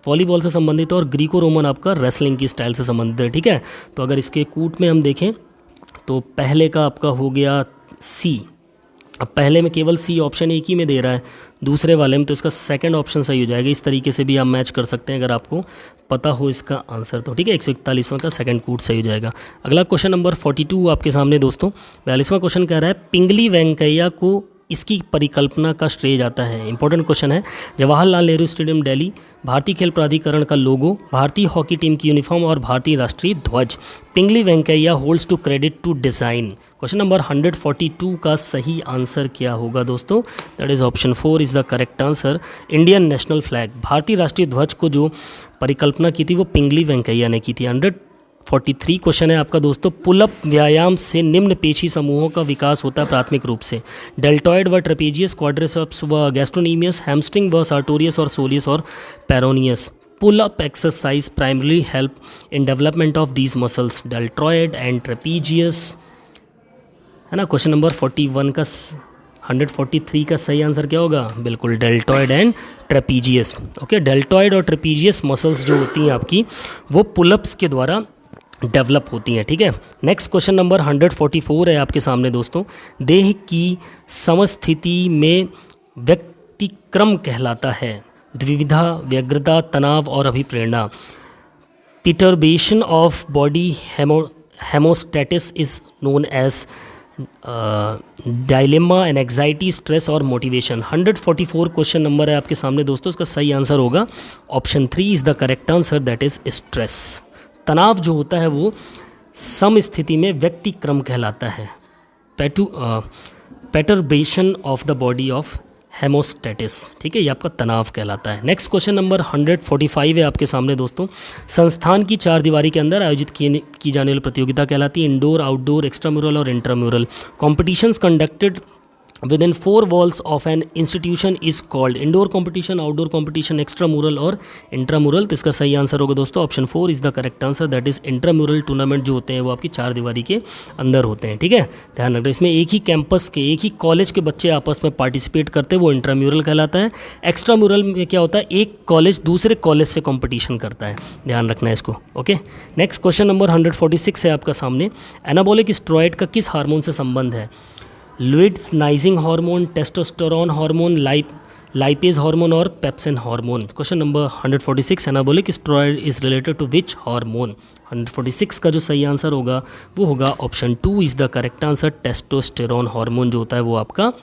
Speaker 1: वॉलीबॉल से संबंधित है और ग्रीको रोमन आपका रेसलिंग की स्टाइल से संबंधित है, ठीक है। तो अगर इसके कूट में हम देखें तो पहले का आपका हो गया सी। अब पहले में केवल सी ऑप्शन एक ही में दे रहा है, दूसरे वाले में तो इसका सेकंड ऑप्शन सही हो जाएगा। इस तरीके से भी आप मैच कर सकते हैं अगर आपको पता हो इसका आंसर तो, ठीक है। 141वां का सेकंड कूट सही हो जाएगा। अगला क्वेश्चन नंबर 42 आपके सामने दोस्तों। 42वां क्वेश्चन कह रहा है पिंगली वेंकैया को इसकी परिकल्पना का श्रेय जाता है। इंपॉर्टेंट क्वेश्चन है। जवाहरलाल नेहरू स्टेडियम दिल्ली, भारतीय खेल प्राधिकरण का लोगो, भारतीय हॉकी टीम की यूनिफॉर्म और भारतीय राष्ट्रीय ध्वज। Pingali Venkayya holds to credit to design. Question number 142 का सही आंसर क्या होगा दोस्तों? That is option 4 is the correct answer, Indian national flag. भारतीय राष्ट्रीय ध्वज को जो परिकल्पना की थी वो पिंगली वेंकैया ने की थी। 143 क्वेश्चन है आपका दोस्तों। पुलअप व्यायाम से निम्न पेशी समूहों का विकास होता है प्राथमिक रूप से? डेल्टॉयड व ट्रेपीजियस, क्वाड्रिसेप्स व गैस्ट्रोनीमियस, हैमस्ट्रिंग व सार्टोरियस और सोलियस और peroneus. Pull up exercise primarily help in development of these muscles, deltoid and trapezius, है ना। क्वेश्चन नंबर 41 का 143 का सही आंसर क्या होगा? बिल्कुल डेल्टॉयड एंड ट्रेपीजियस, ओके। डेल्टॉयड और ट्रेपीजियस मसल्स जो होती हैं आपकी वो पुलअप्स के द्वारा डेवलप होती हैं, ठीक है। नेक्स्ट क्वेश्चन नंबर 144 है आपके सामने दोस्तों। देह की समस्थिति में व्यक्तिक्रम कहलाता है? द्विविधा, व्यग्रता, तनाव और अभिप्रेरणा। Perturbation of body homeostasis is known as dilemma and anxiety, stress और मोटिवेशन। 144 क्वेश्चन नंबर है आपके सामने दोस्तों। इसका सही आंसर होगा option 3 is the correct answer, that is stress. तनाव जो होता है वो सम स्थिति में व्यक्तिक्रम कहलाता है। पेटर्बेशन ऑफ द बॉडी ऑफ हेमोस्टेटिस, ठीक है, ये आपका तनाव कहलाता है। नेक्स्ट क्वेश्चन नंबर 145 है आपके सामने दोस्तों। संस्थान की चार दीवारी के अंदर आयोजित की जाने वाली प्रतियोगिता कहलाती है इंडोर, आउटडोर, एक्स्ट्राम्यूरल और intramural. Competitions conducted within 4 walls of an institution is called. Indoor competition, outdoor competition, extramural और इंट्रामुरल। तो इसका सही आंसर होगा दोस्तों option 4 is the correct answer, that is intramural tournament जो होते हैं वो आपकी 4 दीवारी के अंदर होते हैं। ठीक है, ध्यान रखना, इसमें एक ही कैंपस के, एक ही कॉलेज के बच्चे आपस में पार्टिसिपेट करते हैं, वो इंट्राम्यूरल कहलाता है। एक्स्ट्रामुरल में क्या होता है, एक कॉलेज दूसरे कॉलेज से कॉम्पिटिशन करता है, ध्यान रखना है इसको। ओके, नेक्स्ट क्वेश्चन नंबर 146 है आपका सामने। एनाबॉलिक स्टेरॉइड का किस हार्मोन से संबंध है? Luteinizing hormone, testosterone hormone, lipase hormone और pepsin hormone. Question number 146, anabolic steroid is related to which hormone? 146 का जो सही आंसर होगा वो होगा option 2 is the correct answer. Testosterone hormone जो होता है वो आपका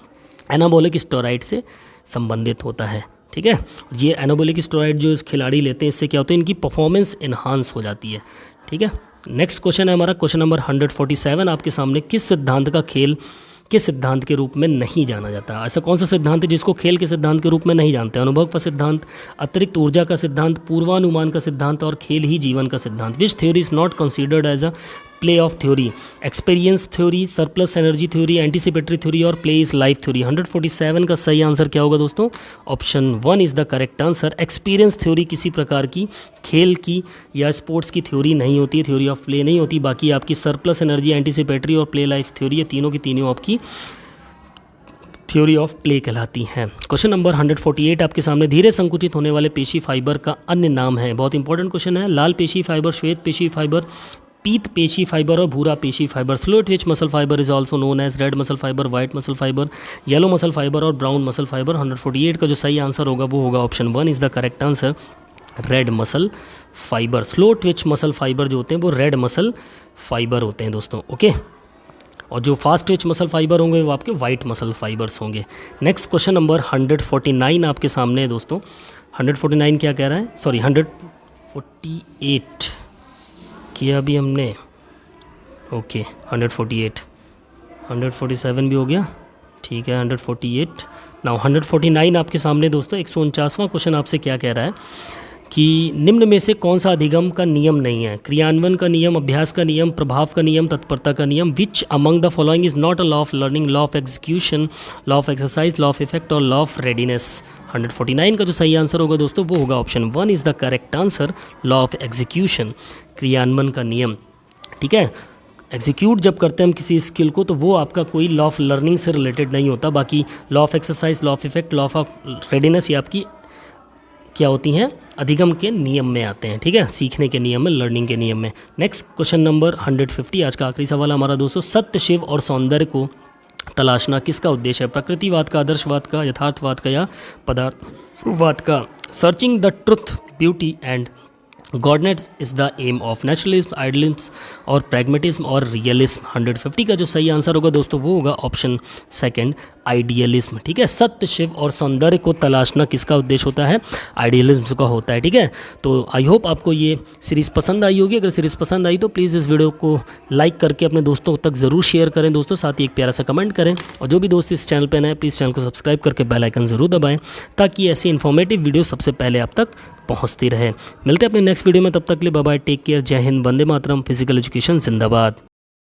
Speaker 1: एनाबॉलिक स्टेरॉइड से संबंधित होता है। ठीक है, ये एनाबॉलिक स्टेरॉइड जो खिलाड़ी लेते हैं इससे क्या होता है, इनकी परफॉर्मेंस इन्हांस हो जाती है। ठीक है, नेक्स्ट क्वेश्चन है हमारा क्वेश्चन नंबर 147 आपके सामने। किस सिद्धांत का खेल के सिद्धांत के रूप में नहीं जाना जाता? ऐसा कौन सा सिद्धांत है जिसको खेल के सिद्धांत के रूप में नहीं जानते? अनुभव का सिद्धांत, अतिरिक्त ऊर्जा का सिद्धांत, पूर्वानुमान का सिद्धांत और खेल ही जीवन का सिद्धांत। Which theory is not considered as a play of theory? Experience theory, surplus energy theory, anticipatory theory और प्ले इज लाइफ थ्योरी। 147 का सही आंसर क्या होगा दोस्तों? Option 1 is the correct answer. Experience theory किसी प्रकार की खेल की या स्पोर्ट्स की थ्योरी नहीं होती है, थ्योरी ऑफ प्ले नहीं होती। बाकी आपकी सरप्लस एनर्जी, एंटीसिपेटरी और प्ले लाइफ थ्योरी, ये तीनों की तीनों आपकी थ्योरी ऑफ प्ले कहलाती हैं। क्वेश्चन नंबर 148 आपके सामने। धीरे संकुचित होने वाले पेशी फाइबर का अन्य नाम है? बहुत इंपॉर्टेंट क्वेश्चन है। लाल पेशी फाइबर, श्वेत पेशी फाइबर, पीत पेशी फाइबर और भूरा पेशी fibre. Slow twitch muscle fibre is also known as red muscle fibre, white muscle fibre, yellow muscle fibre और ब्राउन मसल फाइबर। 148 का जो सही आंसर होगा वो होगा option 1 is the correct answer, red muscle fibre. Slow twitch muscle fibre जो होते हैं वो रेड मसल फाइबर होते हैं दोस्तों। ओके, और जो फास्ट ट्विच मसल फाइबर होंगे वो आपके वाइट मसल फाइबर्स होंगे। नेक्स्ट क्वेश्चन नंबर 149 आपके सामने है दोस्तों। 149 क्या कह रहा है, सॉरी 148 किया अभी हमने। ओके, 147 भी हो गया। ठीक है, 148 नाउ 149 आपके सामने दोस्तों। 149वां क्वेश्चन आपसे क्या कह रहा है कि निम्न में से कौन सा अधिगम का नियम नहीं है? क्रियान्वयन का नियम, अभ्यास का नियम, प्रभाव का नियम, तत्परता का नियम। Which among the following is not a law of learning? Law of execution, law of exercise, law of effect और लॉ ऑफ रेडीनेस। 149 का जो सही आंसर होगा दोस्तों वो होगा option 1 is the correct answer, law of execution, क्रियान्वयन का नियम। ठीक है, एग्जीक्यूट जब करते हैं हम किसी स्किल को तो वो आपका कोई लॉ ऑफ लर्निंग से रिलेटेड नहीं होता। बाकी law of exercise, law of effect, law of readiness ये आपकी क्या होती हैं, अधिगम के नियम में आते हैं। ठीक है, सीखने के नियम में, लर्निंग के नियम में। नेक्स्ट क्वेश्चन नंबर 150 आज का आखिरी सवाल हमारा दोस्तों। सत्य, शिव और सौंदर्य को तलाशना किसका उद्देश्य है? प्रकृतिवाद का, आदर्शवाद का, यथार्थवाद का या पदार्थवाद का? Searching the truth, beauty and goodness is the aim of naturalism, idealism और प्रैग्मेटिज्म और रियलिज्म। 150 का जो सही आंसर होगा दोस्तों वो होगा ऑप्शन 2 आइडियलिज्म। ठीक है, सत्य, शिव और सौंदर्य को तलाशना किसका उद्देश्य होता है? आइडियलिज्म का होता है। ठीक है, तो आई होप आपको ये सीरीज़ पसंद आई होगी। अगर सीरीज़ पसंद आई तो प्लीज़ इस वीडियो को लाइक करके अपने दोस्तों तक ज़रूर शेयर करें दोस्तों। साथ ही एक प्यारा सा कमेंट करें, और जो भी दोस्त इस चैनल पर नए प्लीज़ चैनल को सब्सक्राइब करके बेल आइकन ज़रूर दबाएं ताकि ऐसी इन्फॉर्मेटिव वीडियो सबसे पहले आप तक पहुंचती रहे। मिलते हैं अपने नेक्स्ट वीडियो में, तब तक के लिए बाय बाय, टेक केयर, जय हिंद, वंदे मातरम, फिजिकल एजुकेशन जिंदाबाद।